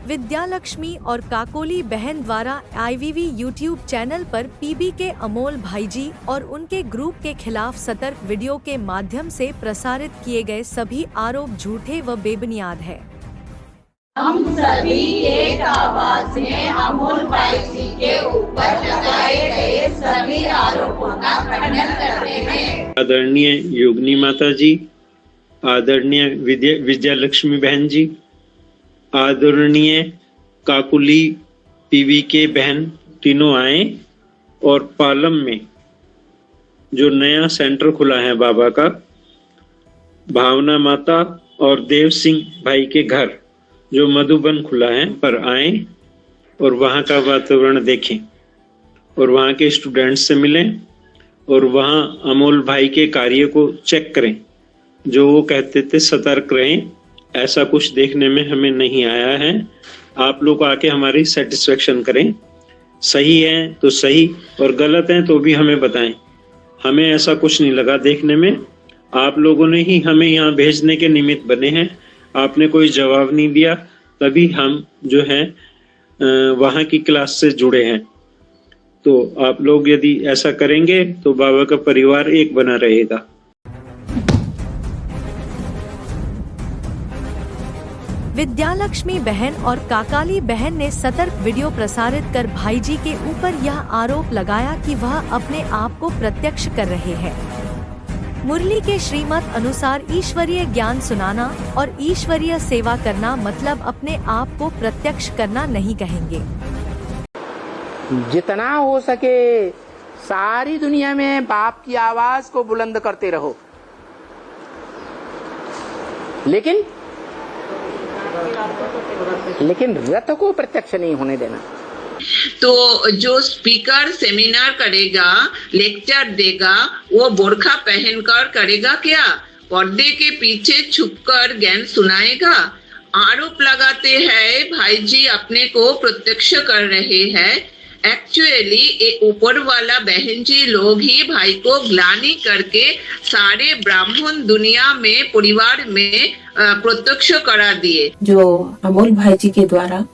विद्यालक्ष्मी और काकोली बहन द्वारा IVV यूट्यूब चैनल पर पीबी के अमोल भाईजी और उनके ग्रुप के खिलाफ सतर्क वीडियो के माध्यम से प्रसारित किए गए सभी आरोप झूठे व बेबुनियाद है। हम सभी एक आवाज में अमोल भाईजी के ऊपर लगाए गए सभी आरोपों का खंडन करते हैं। आदरणीय योगिनी माता जी, आदरणीय विद्यालक्ष्मी बहन जी, आदरणीय काकुली पीवी के बहन तीनों आए और पालम में जो नया सेंटर खुला है बाबा का, भावना माता और देव सिंह भाई के घर जो मधुबन खुला है पर आए और वहाँ का वातावरण देखें और वहाँ के स्टूडेंट्स से मिलें और वहाँ अमोल भाई के कार्य को चेक करें। जो वो कहते थे सतर्क रहें, ऐसा कुछ देखने में हमें नहीं आया है। आप लोग आके हमारी सेटिस्फेक्शन करें, सही है तो सही और गलत है तो भी हमें बताएं। हमें ऐसा कुछ नहीं लगा देखने में, आप लोगों ने ही हमें यहाँ भेजने के निमित्त बने हैं। आपने कोई जवाब नहीं दिया, तभी हम जो है वहाँ की क्लास से जुड़े हैं। तो आप लोग यदि ऐसा करेंगे तो बाबा का परिवार एक बना रहेगा। विद्यालक्ष्मी बहन और काकाली बहन ने सतर्क वीडियो प्रसारित कर भाईजी के ऊपर यह आरोप लगाया कि वह अपने आप को प्रत्यक्ष कर रहे हैं। मुरली के श्रीमत अनुसार ईश्वरीय ज्ञान सुनाना और ईश्वरीय सेवा करना मतलब अपने आप को प्रत्यक्ष करना नहीं कहेंगे। जितना हो सके सारी दुनिया में बाप की आवाज को बुलंद करते रहो, लेकिन रथ को प्रत्यक्ष नहीं होने देना। तो जो स्पीकर सेमिनार करेगा, लेक्चर देगा, वो बोरखा पहनकर करेगा क्या? पर्दे के पीछे छुपकर ज्ञान सुनाएगा? आरोप लगाते हैं भाईजी अपने को प्रत्यक्ष कर रहे हैं। एक्चुअली ऊपर वाला बहन जी लोग ही भाई को ग्लानि करके सारे ब्राह्मण दुनिया में परिवार में प्रत्यक्ष करा दिए। जो अमोल भाईजी के द्वारा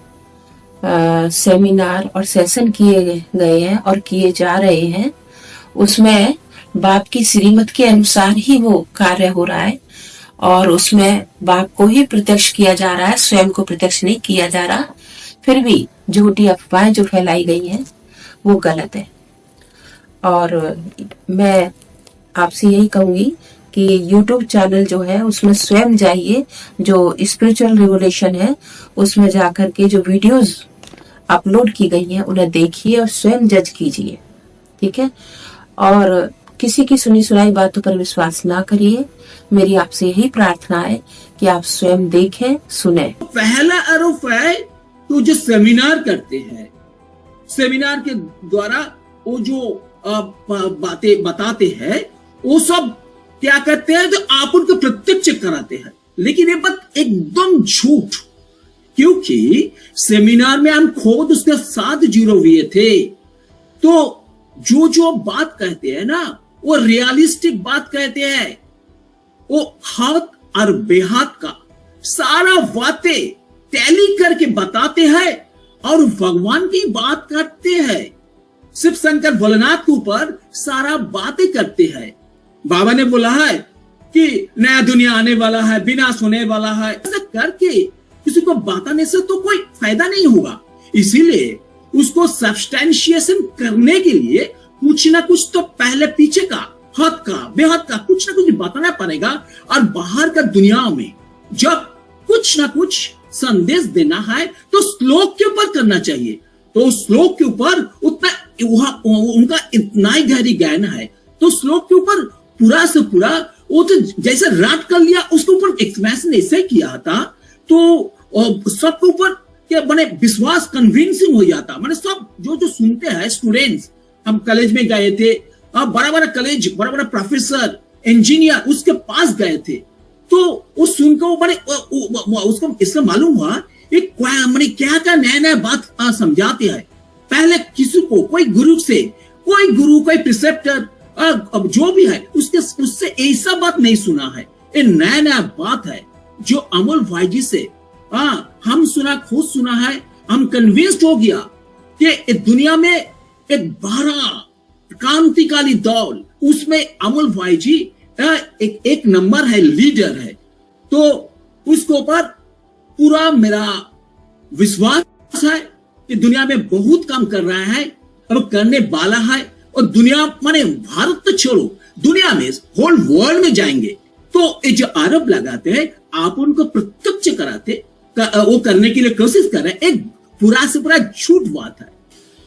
सेमिनार और सेशन किए गए हैं और किए जा रहे हैं, उसमें बाप की श्रीमत के अनुसार ही वो कार्य हो रहा है और उसमें बाप को ही प्रत्यक्ष किया जा रहा है, स्वयं को प्रत्यक्ष नहीं किया जा रहा। फिर भी झूठी अफवाहें जो फैलाई गई हैं वो गलत है। और मैं आपसे यही कहूंगी कि YouTube चैनल जो है उसमें स्वयं जाइए, जो स्पिरिचुअल रिवोल्यूशन है उसमें जाकर के जो वीडियोस अपलोड की गई हैं उन्हें देखिए और स्वयं जज कीजिए, ठीक है। और किसी की सुनी सुनाई बातों पर विश्वास ना करिए। मेरी आपसे यही प्रार्थना है कि आप स्वयं देखें, सुने। पहला आरोप है तो जो सेमिनार करते हैं, सेमिनार के द्वारा वो जो बातें बताते हैं वो सब क्या करते हैं, तो आप उनको प्रत्यक्ष कराते हैं। लेकिन ये बात एकदम झूठ, क्योंकि सेमिनार में हम खुद उसके साथ जुड़े हुए थे। तो जो बात कहते हैं ना वो रियलिस्टिक बात कहते हैं। वो हाथ और बेहाथ का सारा बातें टैली करके बताते हैं और भगवान की बात करते हैं। शिव शंकर भोलेनाथ के ऊपर सारा बातें करते हैं। बाबा ने बोला है कि नया दुनिया आने वाला है, विनाश होने वाला है। ऐसा करके किसी को बताने से तो कोई फायदा नहीं होगा। इसीलिए उसको सब्सटेंशिएशन करने के लिए कुछ ना कुछ तो पहले पीछे का, हाथ का, बेहाथ का कुछ ना कुछ बताना पड़ेगा। और बाहर का दुनिया में जब कुछ ना कुछ संदेश देना है तो श्लोक के ऊपर करना चाहिए। तो श्लोक के ऊपर उतना उनका इतना ही गहरी ज्ञान है, तो श्लोक के ऊपर पूरा से पूरा वो तो जैसे रात कर लिया, उसके ऊपर एक्सप्लेनेशन ऐसे किया था तो सबके ऊपर क्या बने विश्वास कन्विंसिंग हो जाता। मैंने सब जो सुनते हैं स्टूडेंट्स, हम कॉलेज में गए थे, बड़ा बड़ा कॉलेज, बड़ा बड़ा प्रोफेसर, इंजीनियर उसके पास गए थे, तो वो सुनकर वो बड़े उसको इससे मालूम हुआ मैंने क्या नया बात समझाते हैं। पहले किसी को कोई गुरु कोई प्रिसेप्टर अब जो भी है उससे ऐसा बात नहीं सुना है। ये नया बात है जो अमोल भाईजी से हम खुद सुना है, हम कन्विंस्ड हो गया कि इस दुनिया में एक बड़ा क्रांतिकारी दौर, उसमें अमोल भाई जी एक नंबर है, लीडर है। तो उसके ऊपर पूरा मेरा विश्वास है कि दुनिया में बहुत काम कर रहा है और करने वाला है। और दुनिया माने भारत तो छोड़ो, दुनिया में होल वर्ल्ड में जाएंगे। तो ये जो आरोप लगाते हैं, आप उनको प्रत्यक्ष कराते, वो करने के लिए कोशिश कर रहे हैं, एक पूरा से पूरा झूठ बात है।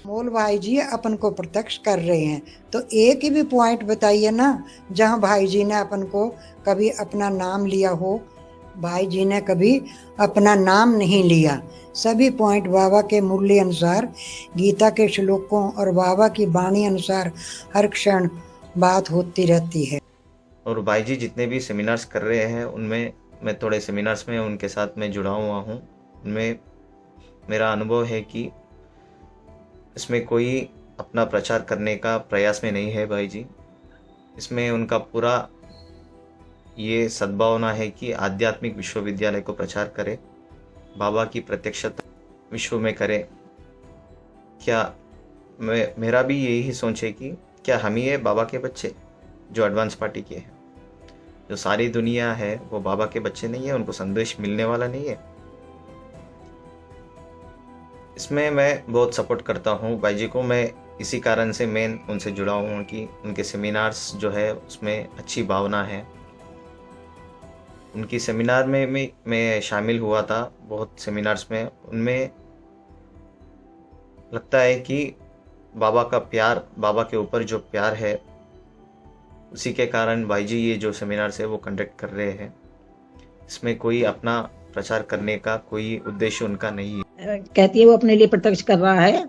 अमोल भाई जी अपन को प्रत्यक्ष कर रहे हैं, तो एक ही भी पॉइंट बताइए ना जहां भाई जी ने अपन को कभी अपना नाम लिया हो। भाई जी ने कभी अपना नाम नहीं लिया। सभी पॉइंट बाबा के मूल्य अनुसार, गीता के श्लोकों और बाबा की वाणी अनुसार हर क्षण बात होती रहती है। और भाई जी जितने भी सेमिनार्स कर रहे हैं, उनमें मैं थोड़े सेमिनार्स में उनके साथ में जुड़ा हुआ हूँ। उनमें मेरा अनुभव है कि इसमें कोई अपना प्रचार करने का प्रयास में नहीं है भाई जी। इसमें उनका पूरा ये सद्भावना है कि आध्यात्मिक विश्वविद्यालय को प्रचार करे, बाबा की प्रत्यक्षता विश्व में करे। क्या मेरा भी यही सोच है कि क्या हम ही है बाबा के बच्चे जो एडवांस पार्टी के हैं? जो सारी दुनिया है वो बाबा के बच्चे नहीं है, उनको संदेश मिलने वाला नहीं है। इसमें मैं बहुत सपोर्ट करता हूँ भाई जी को। मैं इसी कारण से मैं उनसे जुड़ा हूँ कि उनके सेमिनार्स जो है उसमें अच्छी भावना है। उनकी सेमिनार में मैं शामिल हुआ था, बहुत सेमिनार्स में। उनमें लगता है कि बाबा का प्यार, बाबा के ऊपर जो प्यार है, उसी के कारण भाई जी ये जो सेमिनार्स है वो कंडक्ट कर रहे हैं। इसमें कोई अपना प्रचार करने का कोई उद्देश्य उनका नहीं है। कहती है वो अपने लिए प्रत्यक्ष कर रहा है।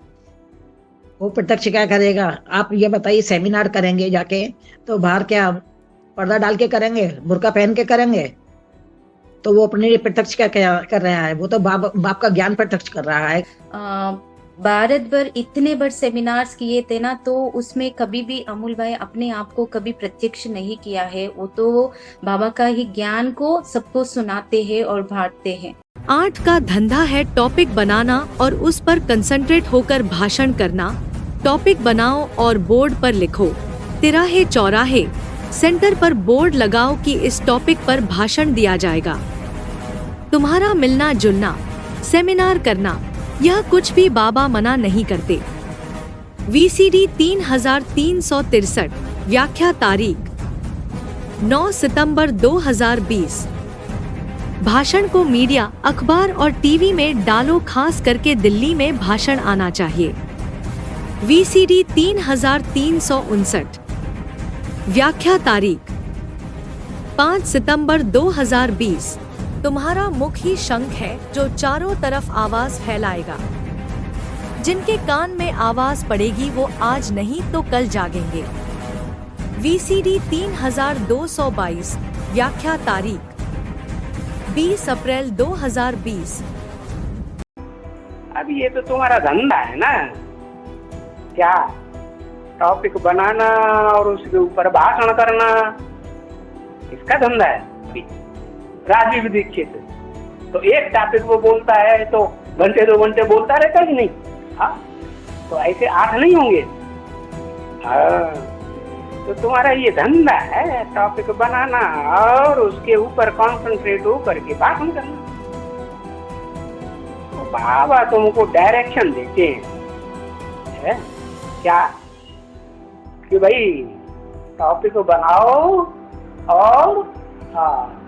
वो प्रत्यक्ष क्या करेगा? आप ये बताइए, सेमिनार करेंगे जाके तो बाहर क्या पर्दा डाल के करेंगे, बुर्का पहन के करेंगे? तो वो अपने लिए प्रत्यक्ष क्या कर रहा है? वो तो बाप का ज्ञान प्रत्यक्ष कर रहा है। भारत भर इतने बड़े सेमिनार्स किए थे ना, तो उसमें कभी भी अमोल भाई अपने आप को कभी प्रत्यक्ष नहीं किया है। वो तो बाबा का ही ज्ञान को सबको सुनाते हैं और बांटते हैं। आर्ट का धंधा है टॉपिक बनाना और उस पर कंसंट्रेट होकर भाषण करना। टॉपिक बनाओ और बोर्ड पर लिखो, तिराहे चौराहे सेंटर पर बोर्ड लगाओ कि इस टॉपिक पर भाषण दिया जाएगा। तुम्हारा मिलना जुलना, सेमिनार करना, यह कुछ भी बाबा मना नहीं करते। VCD 3363, व्याख्या तारीख 9 सितंबर 2020। भाषण को मीडिया, अखबार और टीवी में डालो, खास करके दिल्ली में भाषण आना चाहिए। VCD 3359, व्याख्या तारीख 5 सितंबर 2020। तुम्हारा मुख ही शंख है जो चारों तरफ आवाज फैलाएगा। जिनके कान में आवाज पड़ेगी वो आज नहीं तो कल जागेंगे। VCD 3222, व्याख्या तारीख 20 अप्रैल 2020। अब ये तो तुम्हारा धंधा है ना, क्या टॉपिक बनाना और उसके ऊपर भाषण करना, इसका धंधा है। राजीव दीक्षित तो एक टॉपिक वो बोलता है तो घंटे 2 घंटे बोलता रहता ही नहीं। हाँ, तो ऐसे 8 नहीं होंगे। हाँ, तो तुम्हारा ये धंधा है टॉपिक बनाना और उसके ऊपर कॉन्सेंट्रेट होकर के भाषण करना। तो बाबा तुमको डायरेक्शन देते हैं क्या कि भाई टॉपिक बनाओ और हाँ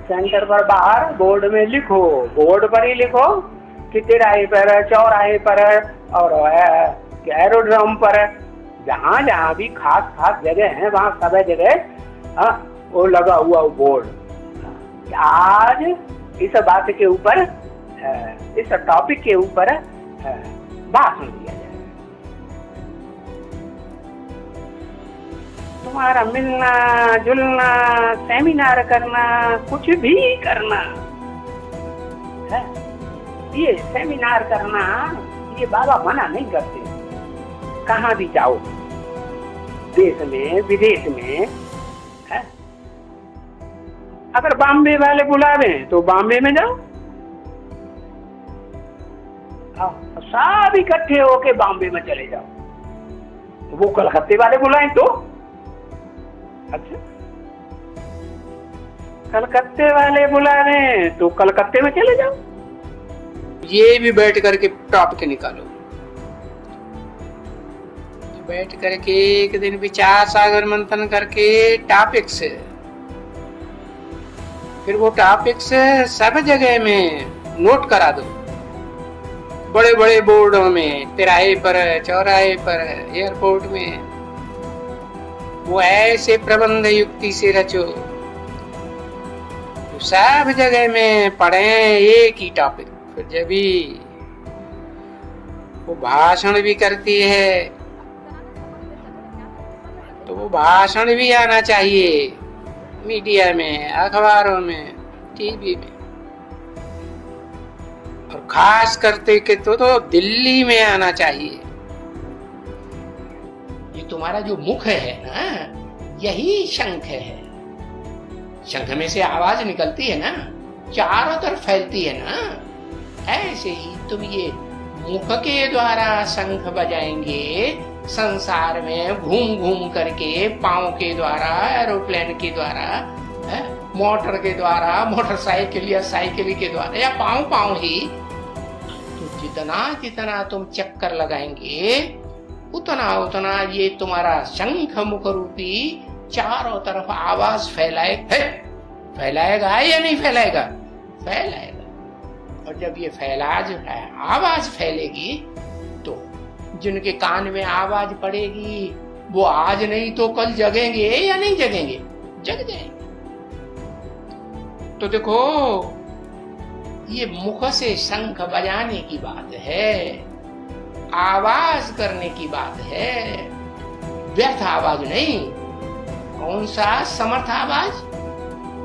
सेंटर पर बाहर बोर्ड में लिखो, बोर्ड पर ही लिखो कि तिराहे पर, चौराहे पर और एरोड्रम पर, जहाँ जहाँ भी खास खास जगह है वहाँ सब जगह वो लगा हुआ वो बोर्ड। आज इस बात के ऊपर, इस टॉपिक के ऊपर भाषण दिया जाए। तुम्हारा मिलना जुलना, सेमिनार करना, कुछ भी करना है, ये सेमिनार करना ये बाबा मना नहीं करते। कहाँ भी जाओ, देश में विदेश में है। अगर बॉम्बे वाले बुलावे तो बॉम्बे में जाओ, हाँ, सब इकट्ठे होके बॉम्बे में चले जाओ। वो कलकत्ते वाले बुलाएं तो अच्छा, कलकत्ते वाले बुला रहे तो कलकत्ते में चले जाओ। ये भी बैठ करके टॉपिक निकालो, बैठ करके एक दिन विचार सागर मंथन करके टॉपिक से, फिर वो टॉपिक से सब जगह में नोट करा दो, बड़े बड़े बोर्डों में, तिराहे पर, चौराहे पर, एयरपोर्ट में। वो ऐसे प्रबंध युक्ति से रचो तो सब जगह में पढ़े एक ही टॉपिक। फिर जब भी वो भाषण भी करती है तो वो भाषण भी आना चाहिए मीडिया में, अखबारों में, टीवी में, और खास करते के तो दिल्ली में आना चाहिए। ये तुम्हारा जो मुख है ना, यही शंख है। शंख में से आवाज निकलती है ना, चारों तरफ फैलती है ना। ऐसे ही तुम ये मुख के द्वारा शंख बजाएंगे संसार में, घूम घूम करके, पांव के द्वारा, एरोप्लेन के द्वारा, मोटर के द्वारा, मोटरसाइकिल या साइकिल के द्वारा, या पांव ही, तो जितना जितना तुम चक्कर लगाएंगे उतना उतना ये तुम्हारा शंख मुख रूपी चारों तरफ आवाज फैलाएगा या नहीं फैलाएगा? फैलाएगा। और जब ये आवाज फैलेगी तो जिनके कान में आवाज पड़ेगी वो आज नहीं तो कल जगेंगे या नहीं जगेंगे? जग जाएंगे। तो देखो, ये मुख से शंख बजाने की बात है, आवाज करने की बात है, व्यर्थ आवाज नहीं। कौन सा समर्थ आवाज?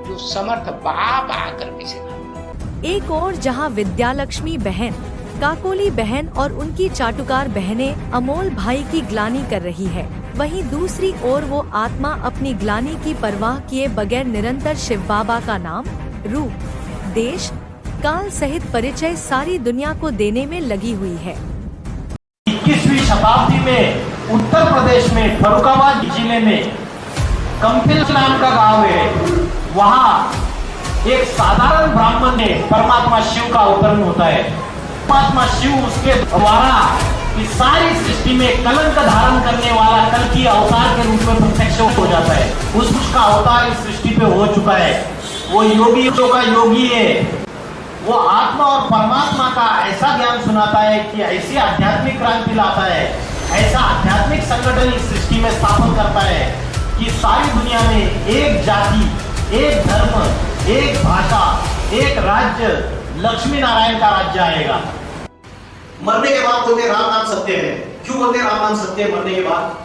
जो समर्थ बाप आकर के सिखाते। एक और जहां विद्यालक्ष्मी बहन, काकोली बहन और उनकी चाटुकार बहनें अमोल भाई की ग्लानि कर रही है, वहीं दूसरी ओर वो आत्मा अपनी ग्लानि की परवाह किए बगैर निरंतर शिव बाबा का नाम, रूप, देश, काल सहित परिचय सारी दुनिया को देने में लगी हुई है। 21वीं शताब्दी में उत्तर प्रदेश में फरुखाबाद जिले में कंपिल नाम का गांव है। वहाँ एक साधारण ब्राह्मण ने परमात्मा शिव का अवतरण होता है। परमात्मा शिव उसके द्वारा इस सारी सृष्टि में कलंक धारण करने वाला कल्कि अवतार के रूप में प्रत्यक्ष हो जाता है। उसका अवतार इस सृष्टि पे हो चुका है। वो योगियों का योगी है। वो आत्मा और परमात्मा का ऐसा ज्ञान सुनाता है कि ऐसी आध्यात्मिक क्रांति लाता है, ऐसा आध्यात्मिक संगठन इस सृष्टि में स्थापन करता है कि सारी दुनिया में एक जाति, एक धर्म, एक भाषा, एक राज्य, लक्ष्मी नारायण का राज्य आएगा। मरने के बाद बोलते राम नाम सत्य है। क्यों बोलते राम नाम सत्य है मरने के बाद?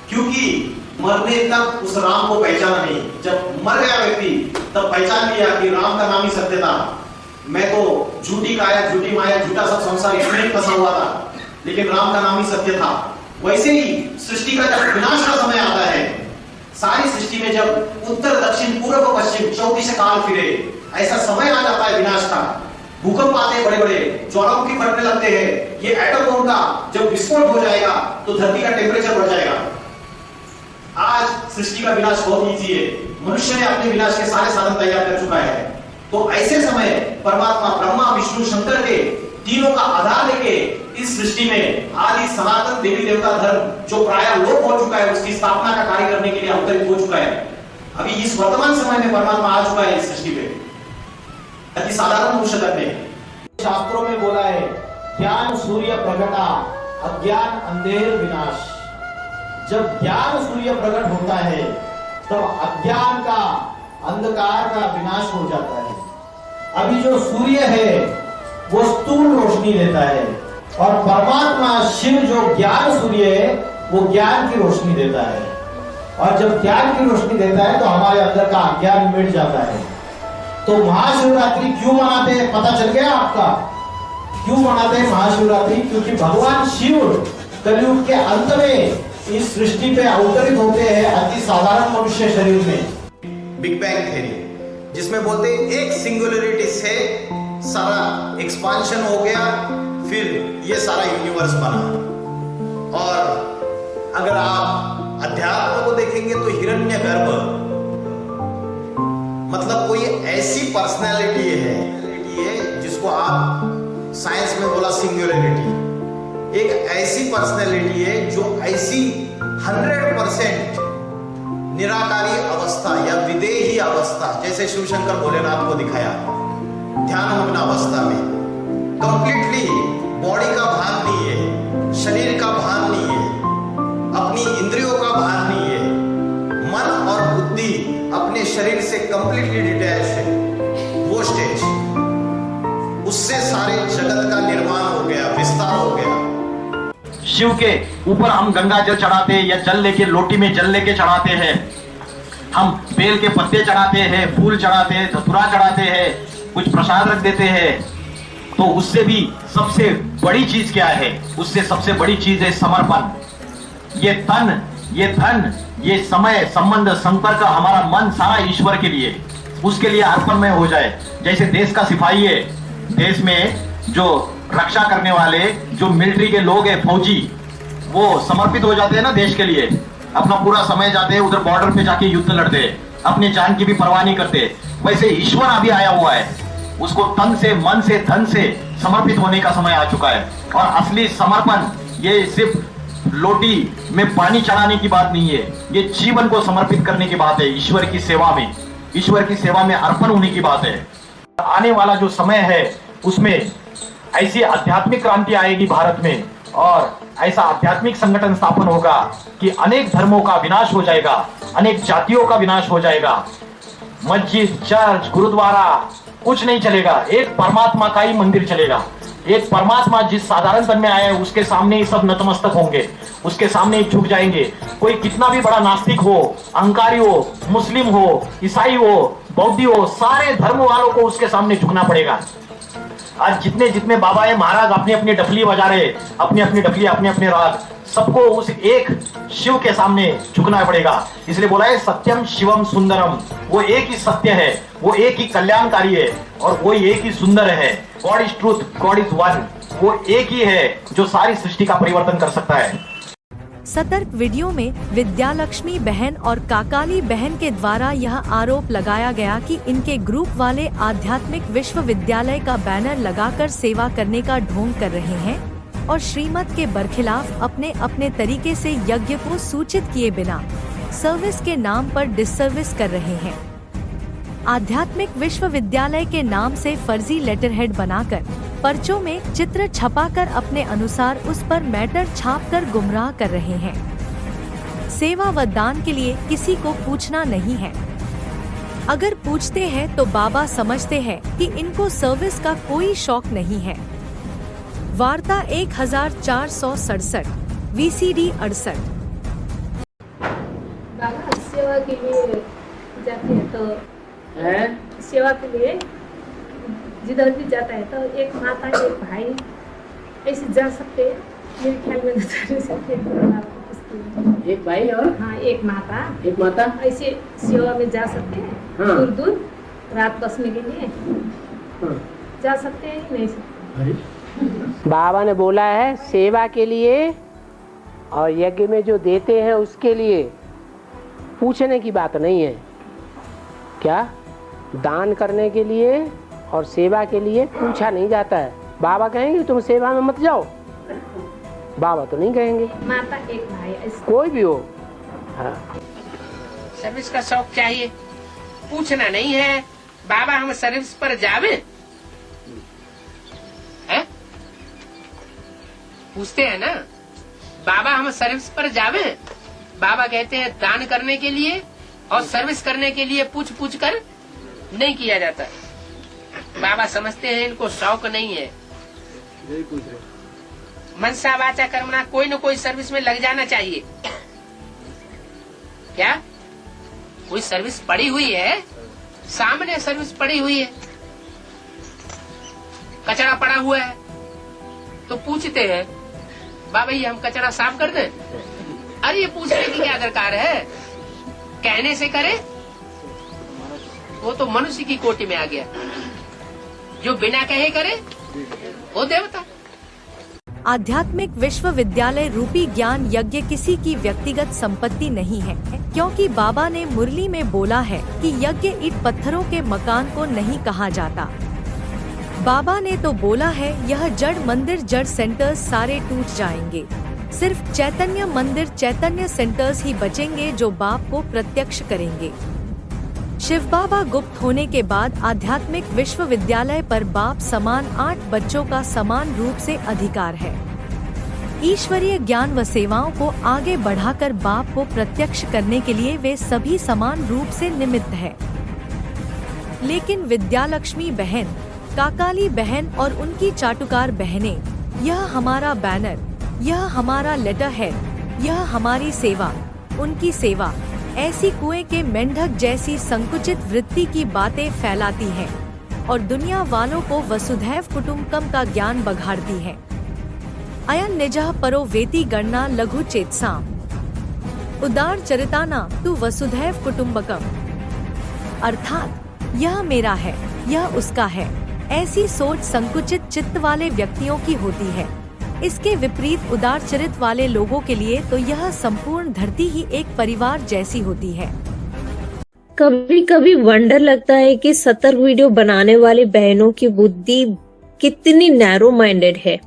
क्योंकि मरने तक उस राम को पहचाना नहीं। जब मर गया व्यक्ति तब पहचान लिया कि राम का नाम ही सत्य था। मैं तो झूठी काया, झूठी माया, झूठा सब संसार इसमें फंसा हुआ था, लेकिन राम का नाम ही सत्य था। वैसे ही सृष्टि का जब विनाश का समय आता है, सारी सृष्टि में जब उत्तर दक्षिण पूर्व पश्चिम 34 काल फिरे, ऐसा समय आ जाता है विनाश का। भूकंप आते हैं बड़े बड़े, ज्वालामुखी फटने लगते हैं। ये एटम बम का जब विस्फोट हो जाएगा तो धरती का टेम्परेचर बढ़ जाएगा। आज सृष्टि का विनाश बहुत ईजी है। मनुष्य ने अपने विनाश के सारे साधन तैयार कर चुका है। तो ऐसे समय परमात्मा ब्रह्मा विष्णु शंकर के तीनों का आधार लेके इस सृष्टि में आदि सनातन देवी देवता धर्म जो प्राय लोप हो चुका है, उसकी स्थापना का कार्य करने के लिए अवतरित हो चुका है। अभी इस वर्तमान समय में परमात्मा आ चुका है इस सृष्टि पे, अति साधारण पुरुषोत्तम में। शास्त्रों में बोला है, ज्ञान सूर्य प्रगटा, अज्ञान अंधेर विनाश। जब ज्ञान सूर्य प्रकट होता है तब अज्ञान का, अंधकार का विनाश हो जाता है। अभी जो सूर्य है वो स्थूल रोशनी देता है और परमात्मा शिव जो ज्ञान सूर्य है वो ज्ञान की रोशनी देता है। और जब ज्ञान की रोशनी देता है तो हमारे अंदर का अज्ञान मिट जाता है। तो महाशिवरात्रि क्यों मनाते हैं पता चल गया आपका? क्यों मनाते हैं महाशिवरात्रि? क्योंकि भगवान शिव कलयुग के अंत में इस सृष्टि पे अवतरित होते हैं अति साधारण मनुष्य शरीर में। बिग बैंग थ्योरी जिसमें बोलते हैं एक सिंगुलरिटी से सारा एक्सपांशन हो गया, फिर ये सारा यूनिवर्स बना। और अगर आप अध्यात्म को देखेंगे तो हिरण्यगर्भ मतलब कोई ऐसी पर्सनैलिटी है जिसको आप साइंस में बोला सिंगुलरिटी। एक ऐसी पर्सनैलिटी है जो ऐसी 100% निराकारी अवस्था या विदेही अवस्था, जैसे शिवशंकर भोलेनाथ को दिखाया ध्यानमग्न अवस्था में, कंप्लीटली बॉडी का भान नहीं है, शरीर का भान नहीं है, अपनी इंद्रियों का भान नहीं है, मन और बुद्धि अपने शरीर से कंप्लीटली डिटैच है, वो स्टेज, उससे सारे जगत का निर्माण हो गया, विस्तार हो गया। शिव के ऊपर हम गंगा जल चढ़ाते हैं या जल लेके लोटी में जल लेके चढ़ाते हैं, हम बेल के पत्ते चढ़ाते हैं, फूल चढ़ाते हैं, धतूरा चढ़ाते हैं, कुछ प्रसाद रख देते हैं, तो उससे भी सबसे बड़ी चीज क्या है? उससे सबसे बड़ी चीज है समर्पण। ये तन, ये धन, ये समय, संबंध, संपर्क, हमारा मन सारा ईश्वर के लिए, उसके लिए अर्पणमय हो जाए। जैसे देश का सिपाही है, देश में जो रक्षा करने वाले जो मिलिट्री के लोग हैं, फौजी, वो समर्पित हो जाते हैं ना देश के लिए, अपना पूरा समय जाते हैं उधर बॉर्डर पे जाके युद्ध लड़ते हैं, अपने जान की भी परवाह नहीं करते। वैसे ईश्वर अभी आया हुआ है, उसको तन से, मन से, धन से समर्पित होने का समय आ चुका है। और असली समर्पण ये सिर्फ लोटी में पानी चढ़ाने की बात नहीं है, ये जीवन को समर्पित करने की बात है, ईश्वर की सेवा में, ईश्वर की सेवा में अर्पण होने की बात है। आने वाला जो समय है उसमें ऐसी आध्यात्मिक क्रांति आएगी भारत में, और ऐसा आध्यात्मिक संगठन स्थापन होगा कि अनेक धर्मों का विनाश हो जाएगा, अनेक जातियों का विनाश हो जाएगा। मस्जिद, चर्च, गुरुद्वारा कुछ नहीं चलेगा, एक परमात्मा का ही मंदिर चलेगा। एक परमात्मा जिस साधारण तन में आया है उसके सामने ही सब नतमस्तक होंगे, उसके सामने ही झुक जाएंगे। कोई कितना भी बड़ा नास्तिक हो, अहंकारी हो, मुस्लिम हो, ईसाई हो, बौद्धी हो, सारे धर्म वालों को उसके सामने झुकना पड़ेगा। आज जितने जितने बाबा है महाराज अपनी अपनी डफली बजा रहे, अपनी अपनी डफली, अपने अपने राग, सबको उस एक शिव के सामने झुकना पड़ेगा। इसलिए बोला है सत्यम शिवम सुंदरम, वो एक ही सत्य है, वो एक ही कल्याणकारी है, और वो एक ही सुंदर है। God is truth, God is one, वो एक ही है जो सारी सृष्टि का परिवर्तन कर सकता है। सतर्क वीडियो में विद्यालक्ष्मी बहन और काकाली बहन के द्वारा यह आरोप लगाया गया कि इनके ग्रुप वाले आध्यात्मिक विश्वविद्यालय का बैनर लगाकर सेवा करने का ढोंग कर रहे हैं और श्रीमत के बरखिलाफ अपने अपने तरीके से यज्ञ को सूचित किए बिना सर्विस के नाम पर डिससर्विस कर रहे हैं। आध्यात्मिक विश्वविद्यालय के नाम से फर्जी लेटरहेड बनाकर पर्चों में चित्र छपाकर अपने अनुसार उस पर मैटर छापकर गुमराह कर रहे हैं। सेवा व दान के लिए किसी को पूछना नहीं है। अगर पूछते हैं तो बाबा समझते हैं कि इनको सर्विस का कोई शौक नहीं है। वार्ता 1467 VCD 68। बाबा सेवा के लिए जाते हैं तो सेवा के लिए जिधर भी जाता है तो एक माता एक भाई ऐसे जा सकते हैं मेरे ख्याल में। एक भाई और हाँ एक माता ऐसे सेवा में जा सकते हैं। हाँ। दूर दूर रात बसने के लिए जा सकते हैं नहीं। बाबा ने बोला है सेवा के लिए और यज्ञ में जो देते हैं उसके लिए पूछने की बात नहीं है। क्या दान करने के लिए और सेवा के लिए पूछा नहीं जाता है। बाबा कहेंगे तुम सेवा में मत जाओ, बाबा तो नहीं कहेंगे। माता एक भाई कोई भी हो। हाँ। सर्विस का शौक चाहिए, पूछना नहीं है। बाबा हम सर्विस पर जावे है? पूछते हैं ना बाबा हम सर्विस पर जावे। बाबा कहते हैं दान करने के लिए और सर्विस करने के लिए पूछ पूछ कर नहीं किया जाता। बाबा समझते हैं इनको शौक नहीं है। मनसा वाचा कर्मणा कोई न कोई सर्विस में लग जाना चाहिए। क्या कोई सर्विस पड़ी हुई है? सामने सर्विस पड़ी हुई है, कचरा पड़ा हुआ है तो पूछते हैं बाबा ये हम कचरा साफ कर दें। अरे ये पूछने की क्या दरकार है, कहने से करे वो तो मनुष्य की कोटि में आ गया। जो बिना कहे करे वो देवता। आध्यात्मिक विश्वविद्यालय रूपी ज्ञान यज्ञ किसी की व्यक्तिगत संपत्ति नहीं है, क्योंकि बाबा ने मुरली में बोला है कि यज्ञ ईंट पत्थरों के मकान को नहीं कहा जाता। बाबा ने तो बोला है यह जड़ मंदिर जड़ सेंटर्स सारे टूट जाएंगे, सिर्फ चैतन्य मंदिर चैतन्य सेंटर्स ही बचेंगे जो बाप को प्रत्यक्ष करेंगे। शिव बाबा गुप्त होने के बाद आध्यात्मिक विश्वविद्यालय पर बाप समान 8 बच्चों का समान रूप से अधिकार है। ईश्वरीय ज्ञान व सेवाओं को आगे बढ़ाकर बाप को प्रत्यक्ष करने के लिए वे सभी समान रूप से निमित्त है। लेकिन विद्यालक्ष्मी बहन, काकाली बहन और उनकी चाटुकार बहनें, यह हमारा बैनर, यह हमारा लेटर हेड, यह हमारी सेवा, उनकी सेवा, ऐसी कुएं के मेंढक जैसी संकुचित वृत्ति की बातें फैलाती हैं और दुनिया वालों को वसुधैव कुटुम्बकम का ज्ञान बघाड़ती हैं। अयं निजः परो वेति गणना लघु चेतसाम उदार चरिताना तु वसुधैव कुटुम्बकम, अर्थात यह मेरा है, यह उसका है, ऐसी सोच संकुचित चित्त वाले व्यक्तियों की होती है। इसके विपरीत उदार चरित वाले लोगों के लिए तो यह संपूर्ण धरती ही एक परिवार जैसी होती है। कभी कभी वंडर लगता है कि सतर्क वीडियो बनाने वाली बहनों की बुद्धि कितनी नैरो माइंडेड है।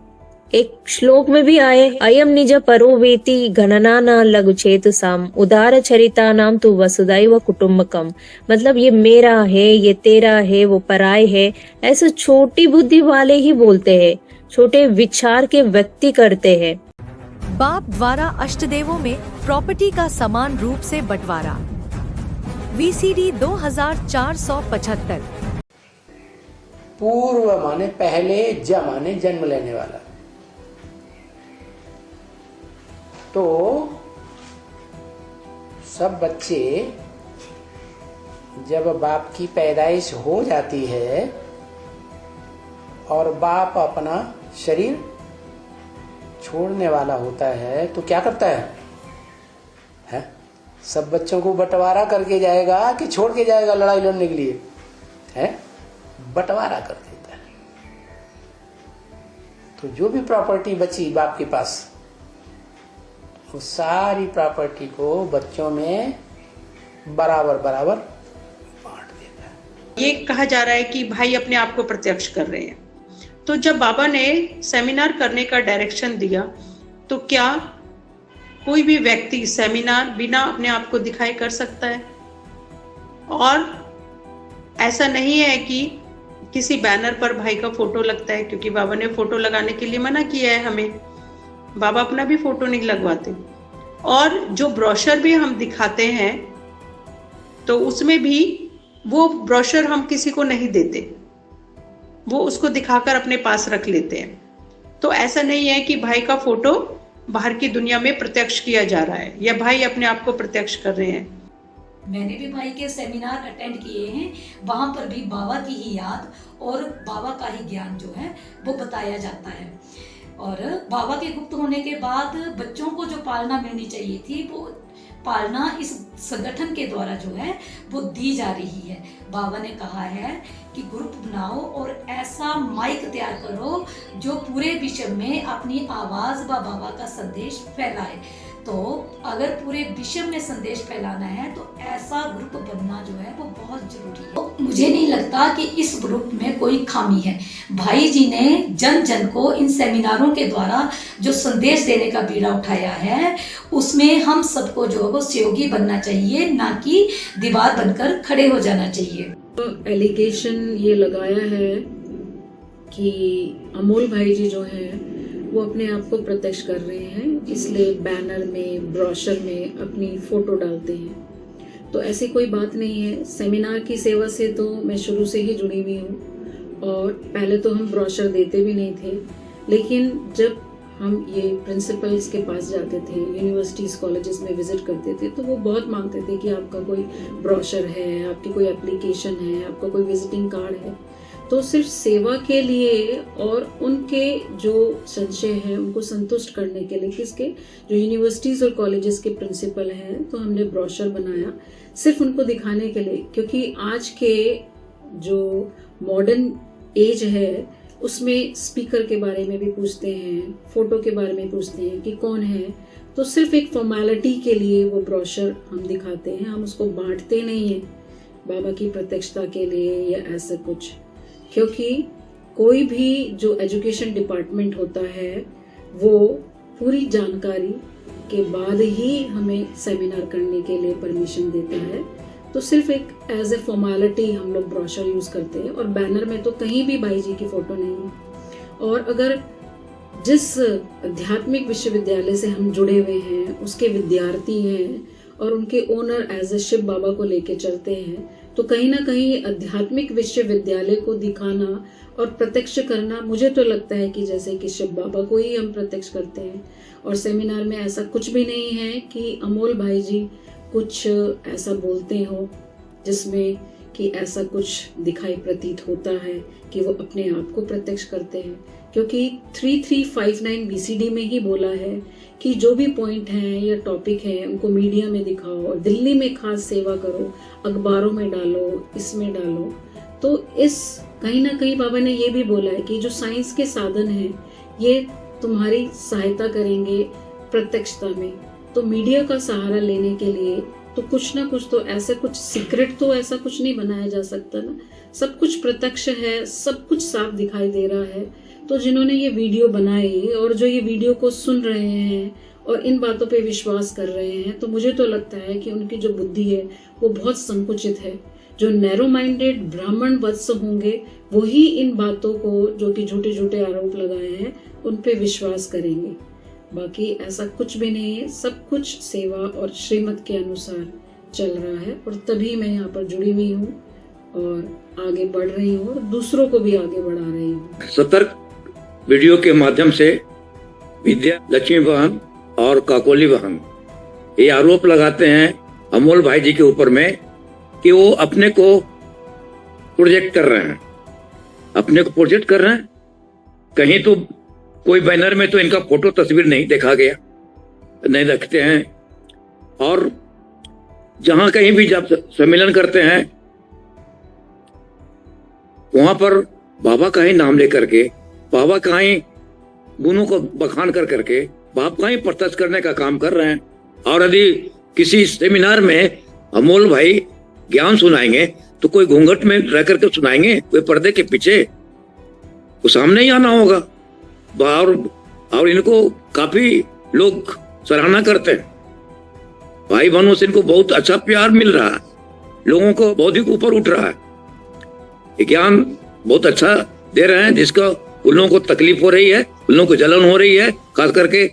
एक श्लोक में भी आए, अयम निज परो वेति गणना न लघुचेत साम उदार चरिता नाम तु वसुधैव कुटुम्बकम, मतलब ये मेरा है, ये तेरा है, वो पराय है, ऐसे छोटी बुद्धि वाले ही बोलते हैं, छोटे विचार के व्यक्ति करते हैं। बाप द्वारा अष्टदेवों में प्रॉपर्टी का समान रूप से बंटवारा। VCD 2475। पूर्व माने पहले, ज माने जन्म लेने वाला। तो सब बच्चे जब बाप की पैदाइश हो जाती है और बाप अपना शरीर छोड़ने वाला होता है तो क्या करता है? सब बच्चों को बंटवारा करके जाएगा कि छोड़ के जाएगा लड़ाई लड़ने के लिए? है बंटवारा कर देता है। तो जो भी प्रॉपर्टी बची बाप के पास, वो सारी प्रॉपर्टी को बच्चों में बराबर बराबर बांट देता है। ये कहा जा रहा है कि भाई अपने आप को प्रत्यक्ष कर रहे हैं। तो जब बाबा ने सेमिनार करने का डायरेक्शन दिया तो क्या कोई भी व्यक्ति सेमिनार बिना अपने आप को दिखाए कर सकता है? और ऐसा नहीं है कि किसी बैनर पर भाई का फोटो लगता है, क्योंकि बाबा ने फोटो लगाने के लिए मना किया है हमें। बाबा अपना भी फोटो नहीं लगवाते। और जो ब्रोशर भी हम दिखाते हैं तो उसमें भी वो ब्रोशर हम किसी को नहीं देते, वो उसको दिखाकर अपने पास रख लेते हैं। तो ऐसा नहीं है कि भाई का फोटो बाहर की दुनिया में प्रत्यक्ष किया जा रहा है या भाई अपने आप को प्रत्यक्ष कर रहे हैं। मैंने भी भाई के सेमिनार अटेंड किए हैं, वहाँ पर भी बाबा की ही याद और बाबा का ही ज्ञान जो है वो बताया जाता है। और बाबा के गुप्त होने के बाद बच्चों को जो पालना मिलनी चाहिए थी वो पालना इस संगठन के द्वारा जो है वो दी जा रही है। बाबा ने कहा है कि ग्रुप बनाओ और ऐसा माइक तैयार करो जो पूरे विश्व में अपनी आवाज व बाबा का संदेश फैलाए। तो अगर पूरे विश्व में संदेश फैलाना है तो ऐसा ग्रुप बनना जो है वो बहुत जरूरी है। तो मुझे नहीं लगता कि इस ग्रुप में कोई खामी है। भाई जी ने जन जन को इन सेमिनारों के द्वारा जो संदेश देने का बीड़ा उठाया है उसमें हम सबको जो है वो सहयोगी बनना चाहिए, ना कि दीवार बनकर खड़े हो जाना चाहिए। एलिगेशन ये लगाया है कि अमोल भाई जी जो है वो अपने आप को प्रत्यक्ष कर रहे हैं, इसलिए बैनर में ब्रोशर में अपनी फोटो डालते हैं। तो ऐसी कोई बात नहीं है। सेमिनार की सेवा से तो मैं शुरू से ही जुड़ी हुई हूँ और पहले तो हम ब्रोशर देते भी नहीं थे, लेकिन जब हम ये प्रिंसिपल्स के पास जाते थे, यूनिवर्सिटीज़ कॉलेजेस में विजिट करते थे, तो वो बहुत मांगते थे कि आपका कोई ब्रोशर है, आपकी कोई एप्लीकेशन है, आपका कोई विजिटिंग कार्ड है। तो सिर्फ सेवा के लिए और उनके जो संशय है उनको संतुष्ट करने के लिए, किसके, जो यूनिवर्सिटीज़ और कॉलेजेस के प्रिंसिपल हैं, तो हमने ब्रोशर बनाया सिर्फ उनको दिखाने के लिए। क्योंकि आज के जो मॉडर्न एज है उसमें स्पीकर के बारे में भी पूछते हैं, फोटो के बारे में पूछते हैं कि कौन है। तो सिर्फ एक फॉर्मेलिटी के लिए वो ब्रोशर हम दिखाते हैं, हम उसको बांटते नहीं हैं बाबा की प्रत्यक्षता के लिए या ऐसा कुछ। क्योंकि कोई भी जो एजुकेशन डिपार्टमेंट होता है वो पूरी जानकारी के बाद ही हमें सेमिनार करने के लिए परमिशन देता है। तो सिर्फ एक एज ए फॉर्मेलिटी हम लोग ब्रोशर यूज करते हैं, और बैनर में तो कहीं भी भाई जी की फोटो नहीं है। और अगर जिस आध्यात्मिक विश्वविद्यालय से हम जुड़े हुए हैं उसके विद्यार्थी हैं और उनके ओनर एज ए शिव बाबा को लेके चलते हैं, तो कहीं ना कहीं आध्यात्मिक विश्वविद्यालय को दिखाना और प्रत्यक्ष करना, मुझे तो लगता है कि जैसे कि शिव बाबा को ही हम प्रत्यक्ष करते हैं। और सेमिनार में ऐसा कुछ भी नहीं है कि अमोल भाई जी कुछ ऐसा बोलते हो जिसमें कि ऐसा कुछ दिखाई प्रतीत होता है कि वो अपने आप को प्रत्यक्ष करते हैं। क्योंकि 3359 BCD में ही बोला है कि जो भी पॉइंट हैं या टॉपिक हैं उनको मीडिया में दिखाओ, और दिल्ली में खास सेवा करो, अखबारों में डालो, इसमें डालो। तो इस कहीं ना कहीं बाबा ने ये भी बोला है कि जो साइंस के साधन हैं ये तुम्हारी सहायता करेंगे प्रत्यक्षता में। तो मीडिया का सहारा लेने के लिए तो कुछ ना कुछ तो ऐसे कुछ सीक्रेट तो ऐसा कुछ नहीं बनाया जा सकता ना, सब कुछ प्रत्यक्ष है, सब कुछ साफ दिखाई दे रहा है। तो जिन्होंने ये वीडियो बनाई और जो ये वीडियो को सुन रहे हैं और इन बातों पे विश्वास कर रहे हैं, तो मुझे तो लगता है कि उनकी जो बुद्धि है वो बहुत संकुचित है। जो नैरो माइंडेड ब्राह्मण वत्स होंगे वही इन बातों को, जो कि झूठे झूठे आरोप लगाए हैं, उन पे विश्वास करेंगे। बाकी ऐसा कुछ भी नहीं है, सब कुछ सेवा और श्रीमत के अनुसार चल रहा है। और तभी मैं यहाँ पर जुड़ी हुई हूँ और आगे बढ़ रही हूँ और दूसरों को भी आगे बढ़ा रही हूँ। सतर्क वीडियो के माध्यम से विद्या लक्ष्मी बहन और काकोली बहन ये आरोप लगाते हैं अमोल भाई जी के ऊपर में कि वो अपने को प्रोजेक्ट कर रहे हैं, अपने को प्रोजेक्ट कर रहे हैं। कहीं तो कोई बैनर में तो इनका फोटो तस्वीर नहीं देखा गया, नहीं रखते हैं। और जहां कहीं भी जब सम्मेलन करते हैं वहां पर बाबा का ही नाम लेकर के, बाबा का ही गुणों को बखान कर करके बाप का ही प्रत्यक्ष करने का काम कर रहे हैं। और यदि किसी सेमिनार में अमोल भाई ज्ञान सुनाएंगे तो कोई घूंघट में रह करके सुनाएंगे, कोई पर्दे के पीछे, वो सामने ही आना होगा। और इनको काफी लोग सराहना करते हैं, भाई बहनों से इनको बहुत अच्छा प्यार मिल रहा है, लोगों को बौद्धिक ऊपर उठ रहा है, ज्ञान बहुत अच्छा दे रहे हैं। जिसका उन लोगों को तकलीफ हो रही है, उन लोगों को जलन हो रही है, खास करके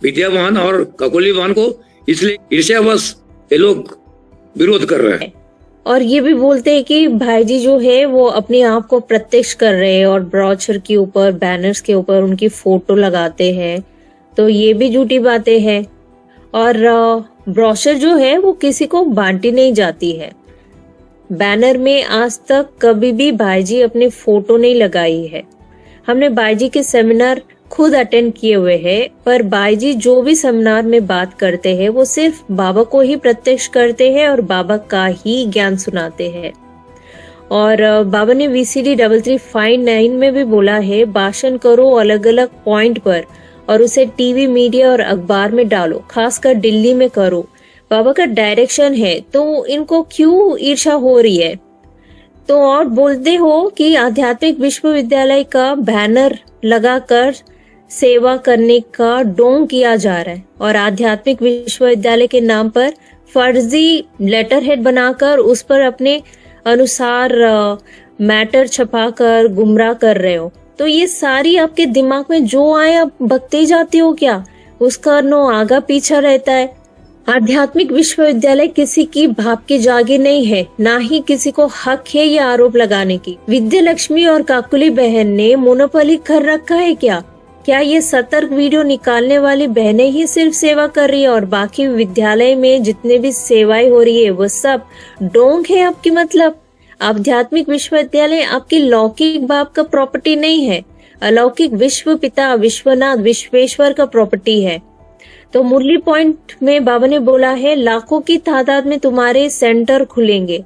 विद्यावान और काकोली बहन को, इसलिए ईर्ष्यावश ये लोग विरोध कर रहे हैं। और ये भी बोलते हैं कि भाई जी जो है वो अपने आप को प्रत्यक्ष कर रहे हैं और ब्रोशर के ऊपर, बैनर्स के ऊपर उनकी फोटो लगाते हैं। तो ये भी झूठी बातें हैं। और ब्रोशर जो है वो किसी को बांटी नहीं जाती है। बैनर में आज तक कभी भी भाई जी अपनी फोटो नहीं लगाई है। हमने भाई जी के सेमिनार खुद अटेंड किए हुए हैं, पर भाई जी जो भी सेमिनार में बात करते हैं वो सिर्फ बाबा को ही प्रत्यक्ष करते हैं और बाबा का ही ज्ञान सुनाते हैं। और बाबा ने VCD 3359 में भी बोला है, भाषण करो अलग अलग पॉइंट पर और उसे टीवी, मीडिया और अखबार में डालो, खासकर दिल्ली में करो। बाबा का डायरेक्शन है, तो इनको क्यों ईर्ष्या हो रही है? तो और बोलते हो कि आध्यात्मिक विश्वविद्यालय का बैनर लगाकर सेवा करने का ढोंग किया जा रहा है और आध्यात्मिक विश्वविद्यालय के नाम पर फर्जी लेटर हेड बनाकर उस पर अपने अनुसार मैटर छपाकर गुमराह कर रहे हो। तो ये सारी आपके दिमाग में जो आए आप बकते ही जाते हो क्या? उसका नो आगा पीछा रहता है। आध्यात्मिक विश्वविद्यालय किसी की भाप की जागीर नहीं है, ना ही किसी को हक है ये आरोप लगाने की। विद्या लक्ष्मी और काकुली बहन ने मोनोपोली कर रखा है क्या? क्या ये सतर्क वीडियो निकालने वाली बहनें ही सिर्फ सेवा कर रही है और बाकी विद्यालय में जितने भी सेवाएं हो रही है वो सब ढोंग है आपकी? मतलब आध्यात्मिक विश्वविद्यालय आपकी लौकिक बाप का प्रॉपर्टी नहीं है, अलौकिक विश्व पिता विश्वनाथ विश्वेश्वर का प्रॉपर्टी है। तो मुरली पॉइंट में बाबा ने बोला है, लाखों की तादाद में तुम्हारे सेंटर खुलेंगे,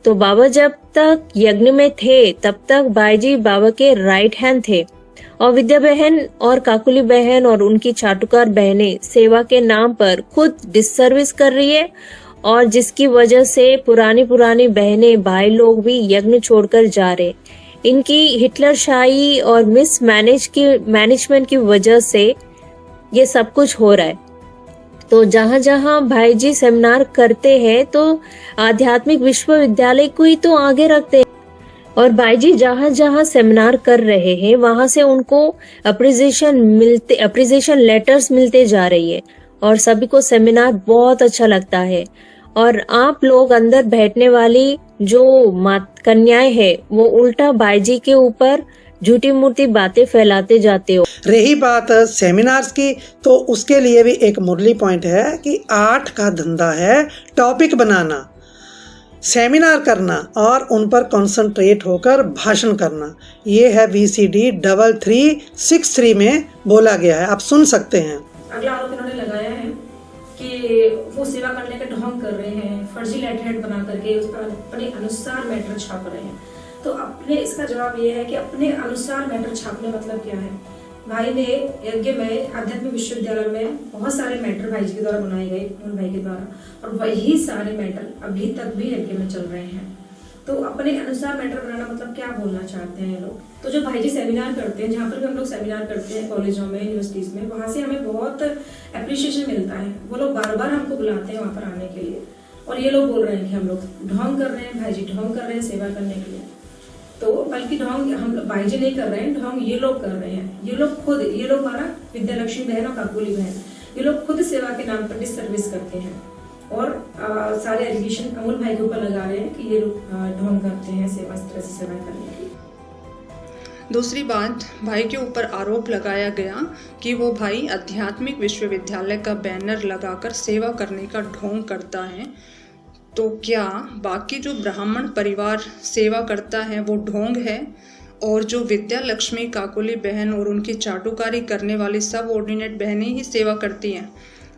तो बाबा जब तक यज्ञ में थे तब तक भाई जी बाबा के राइट हैंड थे, और विद्या बहन और काकुली बहन और उनकी चाटुकार बहनें सेवा के नाम पर खुद डिससर्विस कर रही है, और जिसकी वजह से पुरानी बहनें भाई लोग भी यज्ञ छोड़कर जा रहे। इनकी हिटलरशाही और मैनेजमेंट की वजह से ये सब कुछ हो रहा है। तो जहाँ जहाँ भाई जी सेमिनार करते हैं तो आध्यात्मिक विश्वविद्यालय को ही तो आगे रखते हैं, और भाई जी जहाँ जहाँ सेमिनार कर रहे हैं वहां से उनको अप्रिसिएशन लेटर्स मिलते जा रही है, और सभी को सेमिनार बहुत अच्छा लगता है। और आप लोग अंदर बैठने वाली जो कन्याएं है वो उल्टा भाई जी के ऊपर झूठी मूठी बातें फैलाते जाते हो। रही बात सेमिनार्स की, तो उसके लिए भी एक मुरली पॉइंट है कि आर्ट का धंधा है टॉपिक बनाना, सेमिनार करना और उन पर कंसंट्रेट होकर भाषण करना। ये है VCD 3363 में बोला गया है, आप सुन सकते हैं। अगला आरोप इन्होंने लगाया है कि वो सेवा करने का ढोंग कर रहे हैं, फर्जी लेटरहेड बना करके उस पर अपने अनुसार मैटर छाप रहे हैं। तो अपने इसका जवाब ये है कि अपने अनुसार मैटर छापने मतलब क्या है। भाई ने यज्ञ में आध्यात्मिक विश्वविद्यालय में बहुत सारे मैटर भाई जी के द्वारा बनाए गए, मूल भाई के द्वारा, और वही सारे मैटर अभी तक भी यज्ञ में चल रहे हैं। तो अपने अनुसार मैटर बनाना मतलब क्या बोलना चाहते हैं लोग। तो जो भाई जी सेमिनार करते हैं, जहाँ पर भी हम लोग सेमिनार करते हैं कॉलेजों में, यूनिवर्सिटीज में, वहाँ से हमें बहुत अप्रिशिएशन मिलता है। वो लोग बार बार हमको बुलाते हैं वहाँ पर आने के लिए, और ये लोग बोल रहे हैं कि हम लोग ढोंग कर रहे हैं, भाई जी ढोंग कर रहे हैं सेवा करने के लिए। तो बल्कि ढोंग हम भाई जी नहीं कर रहे हैं, ढोंग ये लोग कर रहे हैं। ये लोग खुद, ये लोग हमारा विद्या लक्ष्मी बहन और काकुली बहन, ये लोग खुद सेवा के नाम पर डिससर्विस करते हैं, और सारे एलिगेशन अमूल भाई के ऊपर लगा रहे हैं कि ये लोग ढोंग करते हैं सेवा, इस तरह से सेवा करने की। दूसरी बात, भाई के ऊपर आरोप लगाया गया कि वो भाई आध्यात्मिक विश्वविद्यालय का बैनर लगाकर सेवा करने का ढोंग करता है। तो क्या बाकी जो ब्राह्मण परिवार सेवा करता है वो ढोंग है, और जो विद्या लक्ष्मी काकुली बहन और उनकी चाटुकारी करने वाली सब ऑर्डिनेट बहनें ही सेवा करती हैं,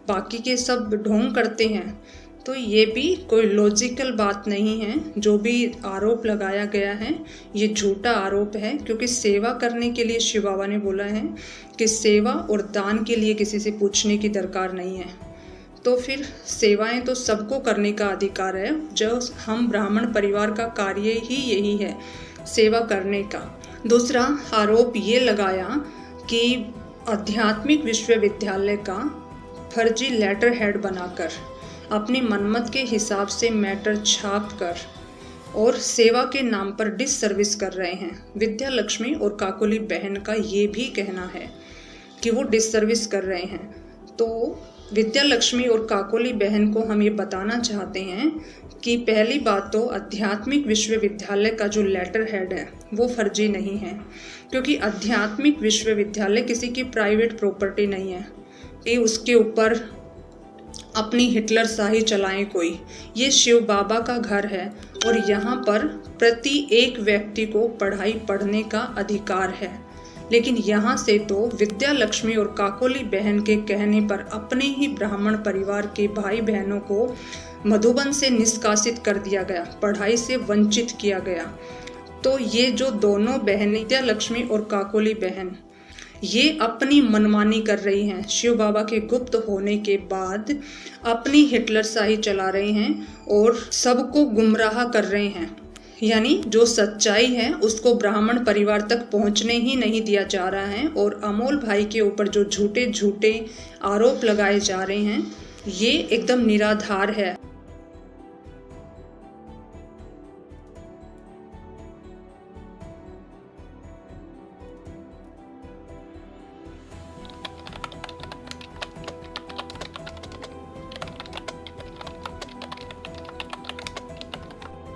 बाकी के सब ढोंग करते हैं? तो ये भी कोई लॉजिकल बात नहीं है। जो भी आरोप लगाया गया है ये झूठा आरोप है, क्योंकि सेवा करने के लिए शिव बाबा ने बोला है कि सेवा और दान के लिए किसी से पूछने की दरकार नहीं है। तो फिर सेवाएं तो सबको करने का अधिकार है। जो हम ब्राह्मण परिवार का कार्य ही यही है, सेवा करने का। दूसरा आरोप ये लगाया कि आध्यात्मिक विश्वविद्यालय का फर्जी लेटर हेड बनाकर अपनी मनमत के हिसाब से मैटर छाप कर और सेवा के नाम पर डिससर्विस कर रहे हैं। विद्या लक्ष्मी और काकुली बहन का ये भी कहना है कि वो डिससर्विस कर रहे हैं। तो विद्या लक्ष्मी और काकोली बहन को हम ये बताना चाहते हैं कि पहली बात तो आध्यात्मिक विश्वविद्यालय का जो लेटर हेड है वो फर्जी नहीं है, क्योंकि आध्यात्मिक विश्वविद्यालय किसी की प्राइवेट प्रॉपर्टी नहीं है कि उसके ऊपर अपनी हिटलर शाही चलाएं कोई। ये शिव बाबा का घर है और यहाँ पर प्रति एक व्यक्ति को पढ़ाई पढ़ने का अधिकार है। लेकिन यहाँ से तो विद्या लक्ष्मी और काकोली बहन के कहने पर अपने ही ब्राह्मण परिवार के भाई बहनों को मधुबन से निष्कासित कर दिया गया, पढ़ाई से वंचित किया गया। तो ये जो दोनों बहनें विद्या लक्ष्मी और काकोली बहन ये अपनी मनमानी कर रही हैं, शिव बाबा के गुप्त होने के बाद अपनी हिटलर शाही चला रहे हैं और सबको गुमराह कर रहे हैं। यानी जो सच्चाई है उसको ब्राह्मण परिवार तक पहुंचने ही नहीं दिया जा रहा है और अमोल भाई के ऊपर जो झूठे झूठे आरोप लगाए जा रहे हैं ये एकदम निराधार है।